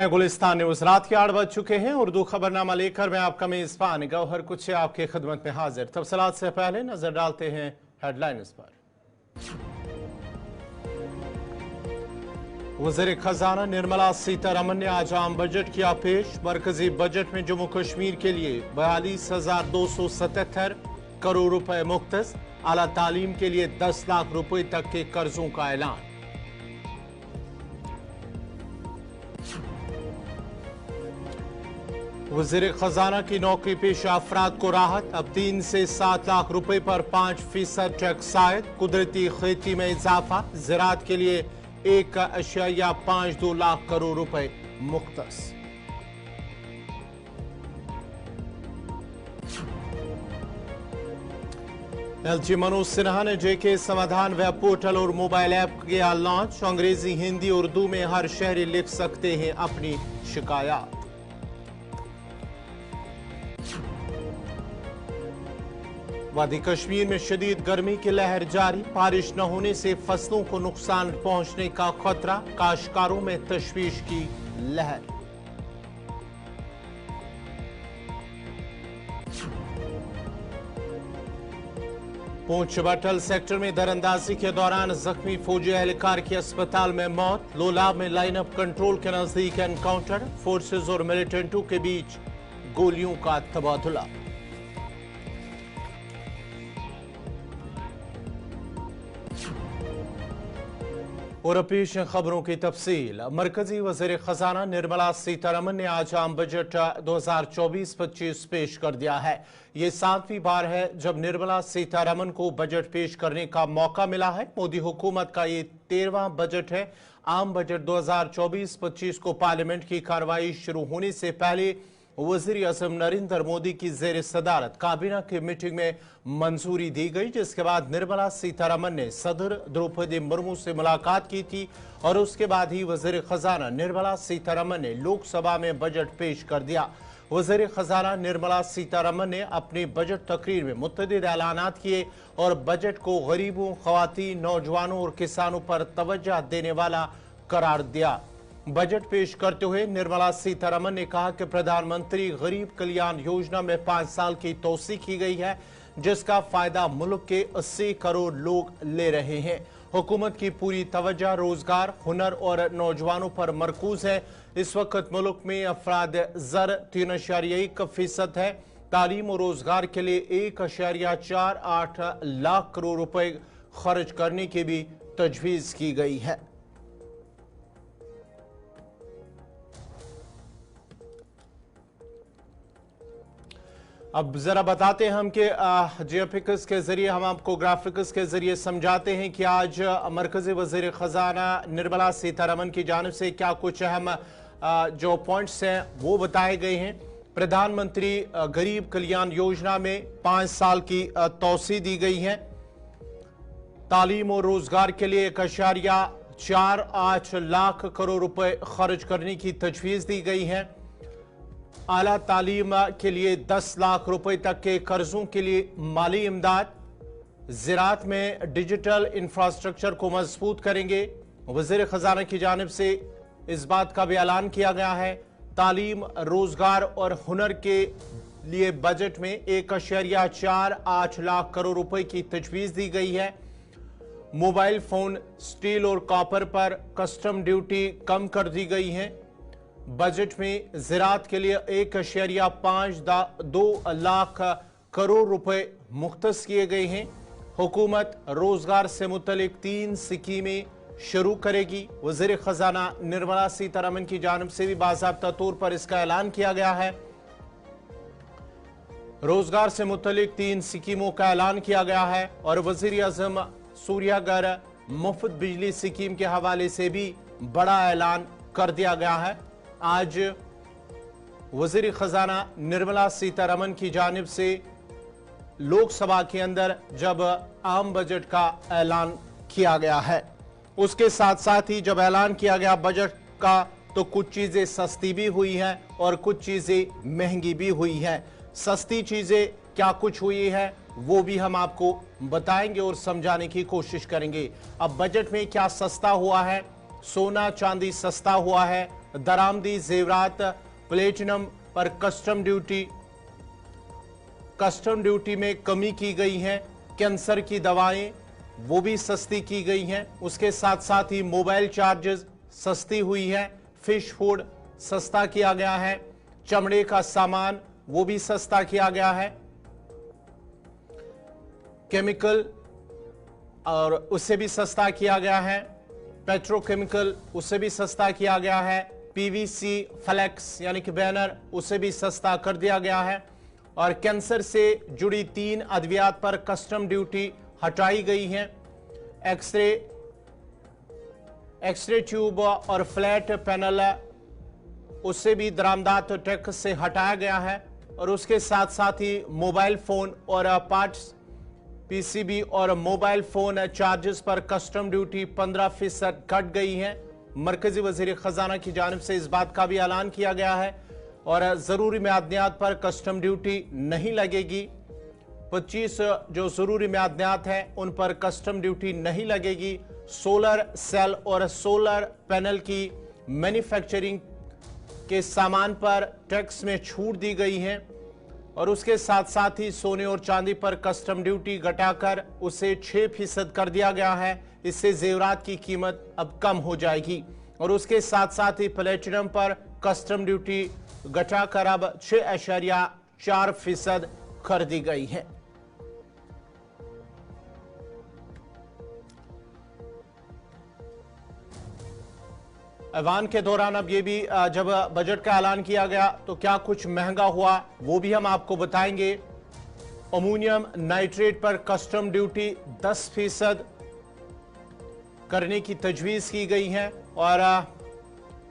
Gulistan news रात के 8 बज चुके हैं। उर्दू खबरनामा लेकर मैं आपका मेजबान गौहर कुछ आपके खिदमत में हाजिर। तफसीलात से पहले नजर डालते हैं हेडलाइंस पर। वज़ीर खजाना निर्मला सीतारमन ने आज आम बजट किया पेश। मरकजी बजट में जम्मू कश्मीर के लिए 42,277 करोड़ रुपए मुख्तस, आला तालीम के लिए 10 लाख रुपए तक के कर्जों का ऐलान। वज़ीर खजाना की नौकरी पेशा अफराद को राहत, अब 3 से 7 लाख रुपए पर 5% टैक्स आयद। कुदरती खेती में इजाफा, ज़राअत के लिए 1.52 लाख करोड़ रुपए मुख्तस। एलजी मनोज सिन्हा ने जेके समाधान वेब पोर्टल और मोबाइल ऐप किया लॉन्च। अंग्रेजी, हिंदी, उर्दू में हर शहरी लिख सकते हैं अपनी शिकायत। वादी कश्मीर में शदीद गर्मी की लहर जारी, बारिश न होने से फसलों को नुकसान पहुंचने का खतरा, काश्तकारों में तशवीश की लहर। पूंछ बटल सेक्टर में दरअंदाजी के दौरान जख्मी फौजी एहलकार की अस्पताल में मौत। लोलाब में लाइन अप कंट्रोल के नजदीक एनकाउंटर, फोर्सेज और मिलिटेंटों के बीच गोलियों का तबादला। और पेश खबरों की तफसील। मरकजी वज़ीर खजाना निर्मला सीतारमन ने आज आम बजट 2024-25 पेश कर दिया है। ये 7वीं बार है जब निर्मला सीतारमन को बजट पेश करने का मौका मिला है। मोदी हुकूमत का ये 13वां बजट है। आम बजट 2024-25 को पार्लियामेंट की कार्रवाई शुरू होने से पहले वज़ीर आज़म नरेंद्र मोदी की ज़ेर सदारत काबीना की मीटिंग में मंजूरी दी गई, जिसके बाद निर्मला सीतारमन ने सदर द्रौपदी मुर्मू से मुलाकात की थी और उसके बाद ही वज़ीर खजाना निर्मला सीतारमन ने लोकसभा में बजट पेश कर दिया। वज़ीर खजाना निर्मला सीतारमन ने अपनी बजट तकरीर में मुतअद्दिद ऐलानात किए और बजट को गरीबों, ख़वातीन, नौजवानों और किसानों पर तवज्जो देने वाला करार दिया। बजट पेश करते हुए निर्मला सीतारमन ने कहा कि प्रधानमंत्री गरीब कल्याण योजना में 5 साल की तोसी की गई है, जिसका फायदा मुल्क के 80 करोड़ लोग ले रहे हैं। हुकूमत की पूरी तवज्जो रोजगार, हुनर और नौजवानों पर मरकूज है। इस वक्त मुल्क में अफराद ज़र 3.1% है। तालीम और रोजगार के लिए 1.48 लाख करोड़ रुपए खर्च करने की भी तजवीज़ की गई है। अब जरा बताते हैं हम कि जीएफिक्स के जरिए हम आपको ग्राफिक्स के जरिए समझाते हैं कि आज मरकजी वज़ीर खजाना निर्मला सीतारमन की जानिब से क्या कुछ अहम जो पॉइंट्स हैं वो बताए गए हैं। प्रधानमंत्री गरीब कल्याण योजना में 5 साल की तोसी दी गई है। तालीम और रोजगार के लिए 1.48 लाख करोड़ रुपए खर्च करने की तजवीज़ दी गई है। आला तालीम के लिए 10 लाख रुपए तक के कर्जों के लिए माली इमदाद। ज़राअत में डिजिटल इंफ्रास्ट्रक्चर को मजबूत करेंगे। वज़ीर खजाना की जानिब से इस बात का भी ऐलान किया गया है। तालीम, रोजगार और हुनर के लिए बजट में 1.48 लाख करोड़ रुपए की तजवीज़ दी गई है। मोबाइल फोन, स्टील और कॉपर पर कस्टम ड्यूटी कम कर दी गई है। बजट में ज़राअत के लिए 1.52 लाख करोड़ रुपए मुख्तस किए गए हैं। हुकूमत रोजगार से मुतल्लिक 3 स्कीमें शुरू करेगी। वज़ीर खजाना निर्मला सीतारमन की जानिब से भी बाज़ाब्ता तौर पर इसका ऐलान किया गया है। रोजगार से मुतल्लिक 3 स्कीमों का ऐलान किया गया है और वज़ीर आज़म सूर्यागर मुफ्त बिजली स्कीम के हवाले से भी बड़ा ऐलान कर दिया गया है। आज वज़ीर खजाना निर्मला सीतारमन की जानिब से लोकसभा के अंदर जब आम बजट का ऐलान किया गया है, उसके साथ साथ ही जब ऐलान किया गया बजट का तो कुछ चीजें सस्ती भी हुई हैं और कुछ चीजें महंगी भी हुई हैं। सस्ती चीजें क्या कुछ हुई है वो भी हम आपको बताएंगे और समझाने की कोशिश करेंगे। अब बजट में क्या सस्ता हुआ है? सोना चांदी सस्ता हुआ है, दरामदी जेवरात प्लेटिनम पर कस्टम ड्यूटी में कमी की गई है। कैंसर की दवाएं वो भी सस्ती की गई हैं। उसके साथ साथ ही मोबाइल चार्जेस सस्ती हुई है। फिश फूड सस्ता किया गया है। चमड़े का सामान वो भी सस्ता किया गया है। केमिकल और उससे भी सस्ता किया गया है। पेट्रोकेमिकल उससे भी सस्ता किया गया है। पीवीसी फ्लेक्स यानी कि बैनर उसे भी सस्ता कर दिया गया है। और कैंसर से जुड़ी 3 अद्वियात पर कस्टम ड्यूटी हटाई गई है। एक्सरे ट्यूब और फ्लैट पैनल उससे भी दरामदात टैक्स से हटाया गया है। और उसके साथ साथ ही मोबाइल फोन और पार्ट्स पीसीबी और मोबाइल फोन चार्जेस पर कस्टम ड्यूटी 15% कट गई है। मरकजी वजीर खजाना की जानिब से इस बात का भी ऐलान किया गया है। और जरूरी म्यादनियात पर कस्टम ड्यूटी नहीं लगेगी। 25 जो जरूरी म्यादनियात हैं उन पर कस्टम ड्यूटी नहीं लगेगी। सोलर सेल और सोलर पैनल की मैन्युफैक्चरिंग के सामान पर टैक्स में छूट दी गई है। और उसके साथ साथ ही सोने और चांदी पर कस्टम ड्यूटी घटाकर उसे 6% कर दिया गया है। इससे जेवरात की कीमत अब कम हो जाएगी। और उसके साथ साथ ही प्लेटिनम पर कस्टम ड्यूटी घटाकर अब 6.4% कर दी गई है। ऐवान के दौरान अब ये भी जब बजट का ऐलान किया गया तो क्या कुछ महंगा हुआ वो भी हम आपको बताएंगे। अमोनियम नाइट्रेट पर कस्टम ड्यूटी 10% करने की तजवीज की गई है। और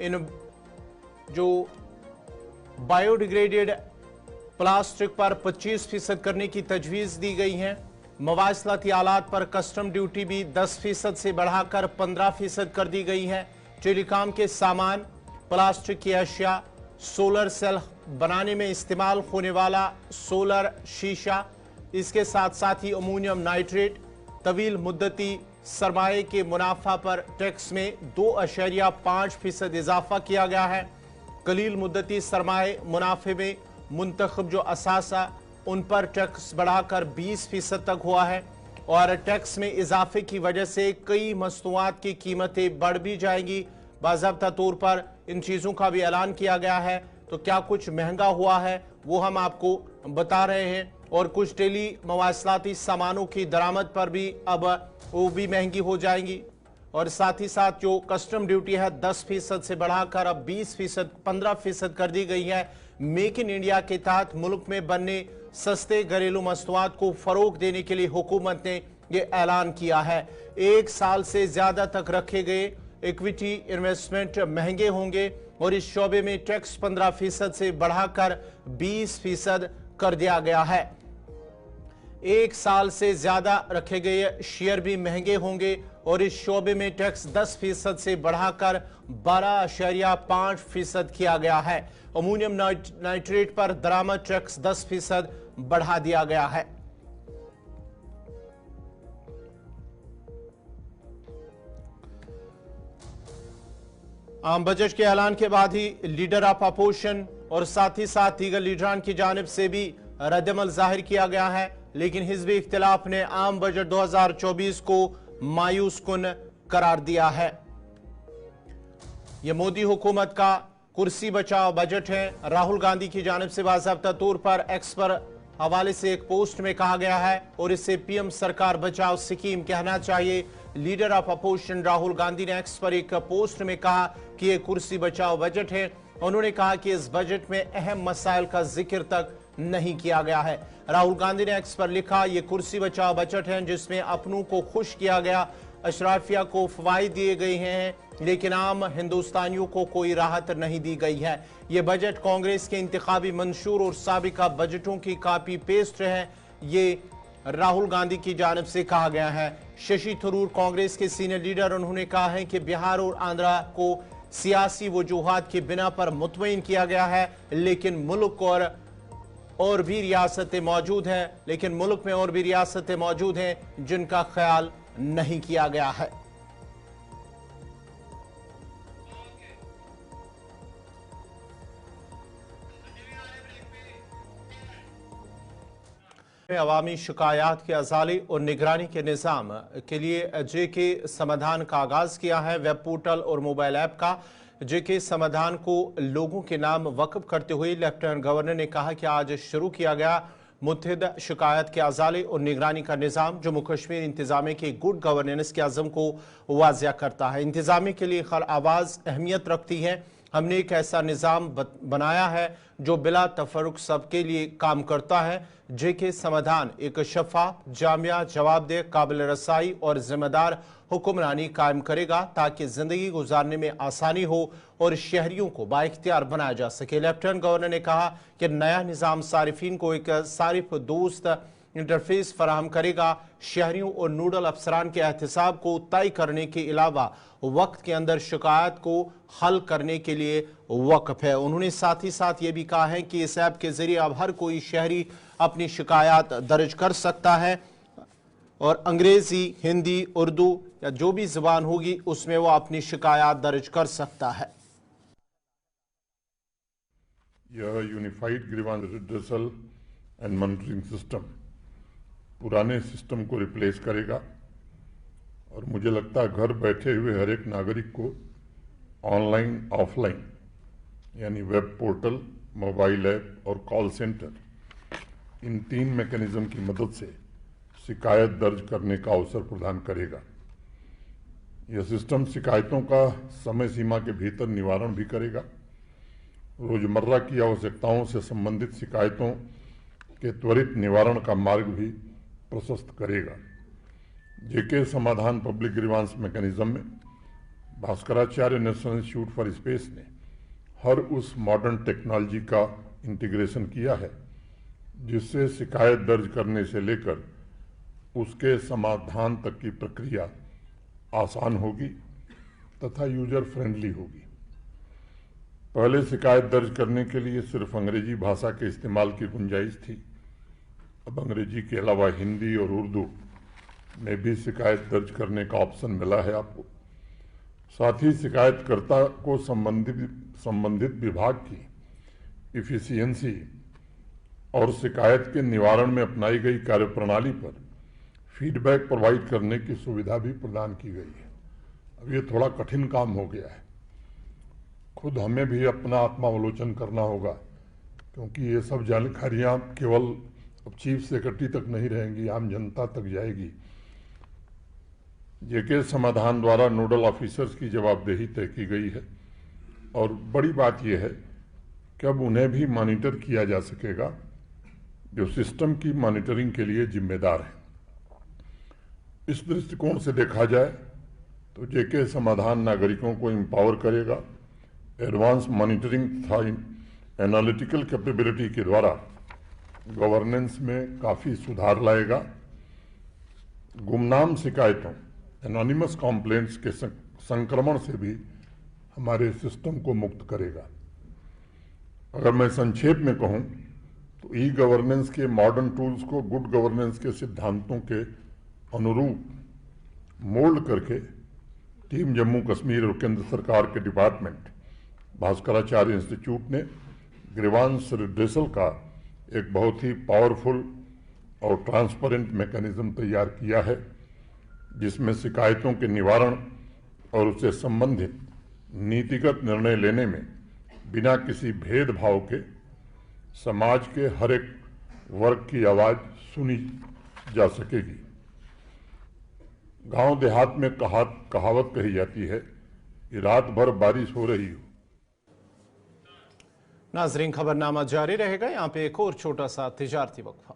इन जो बायोडिग्रेडेड प्लास्टिक पर 25% करने की तजवीज दी गई है। मवासलाती आलात पर कस्टम ड्यूटी भी 10% से बढ़ाकर 15% कर दी गई है। टेलीकॉम के सामान, प्लास्टिक की अशिया, सोलर सेल बनाने में इस्तेमाल होने वाला सोलर शीशा, इसके साथ साथ ही अमोनियम नाइट्रेट, तवील मुद्दती सरमाए के मुनाफा पर टैक्स में 2.5% इजाफा किया गया है। कलील मुद्दती सरमाए मुनाफे में मुंतखब जो असासा उन पर टैक्स बढ़ाकर 20% तक हुआ है। और टैक्स में इजाफे की वजह से कई मस्तूआत की कीमतें बढ़ भी जाएंगी। बाज़ाब्ता तौर पर इन चीज़ों का भी ऐलान किया गया है। तो क्या कुछ महंगा हुआ है वो हम आपको बता रहे हैं। और कुछ डेली मवासलाती सामानों की दरामद पर भी अब वो भी महंगी हो जाएंगी। और साथ ही साथ जो कस्टम ड्यूटी है 10% से बढ़ाकर अब 20%, 15% कर दी गई है। मेक इन इंडिया के तहत मुल्क में बनने सस्ते घरेलू मस्तूआत को फरोग देने के लिए हुकूमत ने यह ऐलान किया है। 1 साल से ज्यादा तक रखे गए इक्विटी इन्वेस्टमेंट महंगे होंगे और इस शोबे में टैक्स 15% से बढ़ाकर 20% कर दिया गया है। 1 साल से ज्यादा रखे गए शेयर भी महंगे होंगे और इस शोबे में टैक्स 10% से बढ़ाकर 12.5% किया गया है। अमोनियम नाइट्रेट पर दरामद टैक्स 10% बढ़ा दिया गया है। आम बजट के ऐलान के बाद ही लीडर ऑफ अपोजिशन और साथ ही साथ दीगर लीडरान की जानिब से भी रद्दमल जाहिर किया गया है। लेकिन हिज़्ब इख्तिलाफ ने आम बजट 2024 को मायूस कुन करार दिया है। यह मोदी हुकूमत का कुर्सी बचाओ बजट है। राहुल गांधी की जानिब से बाज़ाब्ता तौर पर एक्स पर हवाले से एक पोस्ट में कहा गया है और इसे पीएम सरकार बचाओ स्कीम कहना चाहिए। Leader of opposition Rahul Gandhi ने एक्स पर एक पोस्ट में कहा कि यह कुर्सी बचाओ बजट है। उन्होंने कहा कि इस बजट में अहम मसाइल का जिक्र तक नहीं किया गया है। राहुल गांधी ने एक्स पर लिखा, यह कुर्सी बचाओ बजट है जिसमें अपनों को खुश किया गया, अशराफिया को फवाइद दिए गए हैं, लेकिन आम हिंदुस्तानियों को कोई राहत नहीं दी गई है। यह बजट कांग्रेस के इंतखाबी मंशूर और साबिका बजटों की कॉपी पेस्ट है। ये राहुल गांधी की जानिब से कहा गया है। शशि थरूर कांग्रेस के सीनियर लीडर, उन्होंने कहा है कि बिहार और आंध्रा को सियासी वजूहात की बिना पर मुतमईन किया गया है, लेकिन मुल्क और भी रियासतें मौजूद हैं, लेकिन मुल्क में और भी रियासतें मौजूद हैं जिनका ख्याल नहीं किया गया है। में अवामी शिकायत के अजाले और निगरानी के निज़ाम के लिए जेके समाधान का आगाज किया है। वेब पोर्टल और मोबाइल ऐप का जेके समाधान को लोगों के नाम वक्फ करते हुए लेफ्टिनेंट गवर्नर ने कहा कि आज शुरू किया गया मुत्तहिदा शिकायत के अजाले और निगरानी का निज़ाम जम्मू कश्मीर इंतजामिया की गुड गवर्नेंस के अज़म को वाज़िया करता है। इंतजामिया के लिए हर आवाज़ अहमियत रखती है। हमने एक ऐसा निज़ाम बनाया है जो बिला तफरुक सबके लिए काम करता है। जेके समाधान एक शफाफ, जामिया, जवाबदेह, काबिल रसाई और जिम्मेदार हुक्मरानी कायम करेगा ताकि जिंदगी गुजारने में आसानी हो और शहरियों को बाइख्तियार बनाया जा सके। लेफ्टिनेंट गवर्नर ने कहा कि नया निज़ाम सारिफिन को एक सारिफ दोस्त इंटरफेस फराहम करेगा। शहरियों और नोडल अफसरान के एहतसाब को तय करने के अलावा वक्त के अंदर शिकायत को हल करने के लिए वक्फ है। उन्होंने साथ ही साथ ये भी कहा है कि इस ऐप के जरिए अब हर कोई शहरी अपनी शिकायत दर्ज कर सकता है और अंग्रेजी, हिंदी, उर्दू या जो भी जुबान होगी उसमें वो अपनी शिकायत दर्ज कर सकता है। यह unified grievance redressal and monitoring system पुराने सिस्टम को रिप्लेस करेगा और मुझे लगता है घर बैठे हुए हर एक नागरिक को ऑनलाइन, ऑफलाइन यानी वेब पोर्टल, मोबाइल ऐप और कॉल सेंटर, इन 3 मैकेनिज्म की मदद से शिकायत दर्ज करने का अवसर प्रदान करेगा। यह सिस्टम शिकायतों का समय सीमा के भीतर निवारण भी करेगा। रोजमर्रा की आवश्यकताओं से संबंधित शिकायतों के त्वरित निवारण का मार्ग भी प्रशस्त करेगा। जेके समाधान पब्लिक ग्रीवांस मैकेनिज्म में Bhaskaracharya national institute for space ने हर उस मॉडर्न टेक्नोलॉजी का इंटीग्रेशन किया है जिससे शिकायत दर्ज करने से लेकर उसके समाधान तक की प्रक्रिया आसान होगी तथा यूजर फ्रेंडली होगी। पहले शिकायत दर्ज करने के लिए सिर्फ अंग्रेजी भाषा के इस्तेमाल की गुंजाइश थी। अब अंग्रेजी के अलावा हिंदी और उर्दू में भी शिकायत दर्ज करने का ऑप्शन मिला है आपको। साथ ही शिकायतकर्ता को संबंधित विभाग की इफिशियंसी और शिकायत के निवारण में अपनाई गई कार्यप्रणाली पर फीडबैक प्रोवाइड करने की सुविधा भी प्रदान की गई है। अब ये थोड़ा कठिन काम हो गया है, खुद हमें भी अपना आत्मावलोचन करना होगा क्योंकि ये सब जानकारियां केवल अब चीफ सेक्रेटरी तक नहीं रहेंगी, आम जनता तक जाएगी। जेके समाधान द्वारा नोडल ऑफिसर्स की जवाबदेही तय की गई है और बड़ी बात यह है कि अब उन्हें भी मॉनिटर किया जा सकेगा जो सिस्टम की मॉनिटरिंग के लिए जिम्मेदार है। इस दृष्टिकोण से देखा जाए तो जेके समाधान नागरिकों को एम्पावर करेगा, एडवांस मॉनिटरिंग तथा एनालिटिकल कैपेबिलिटी के द्वारा गवर्नेंस में काफ़ी सुधार लाएगा। गुमनाम शिकायतों, एनोनिमस कंप्लेंट्स के संक्रमण से भी हमारे सिस्टम को मुक्त करेगा। अगर मैं संक्षेप में कहूं तो ई गवर्नेंस के मॉडर्न टूल्स को गुड गवर्नेंस के सिद्धांतों के अनुरूप मोल्ड करके टीम जम्मू कश्मीर और केंद्र सरकार के डिपार्टमेंट भास्कराचार्य इंस्टीट्यूट ने ग्रीवांस रिड्रेसल का एक बहुत ही पावरफुल और ट्रांसपेरेंट मैकेनिज्म तैयार किया है जिसमें शिकायतों के निवारण और उससे संबंधित नीतिगत निर्णय लेने में बिना किसी भेदभाव के समाज के हर एक वर्ग की आवाज़ सुनी जा सकेगी। गांव देहात में कहावत कही जाती है कि रात भर बारिश हो रही हो। नाजरीन, खबरनामा जारी रहेगा। यहाँ पे एक और छोटा सा तिजारती वक्फा।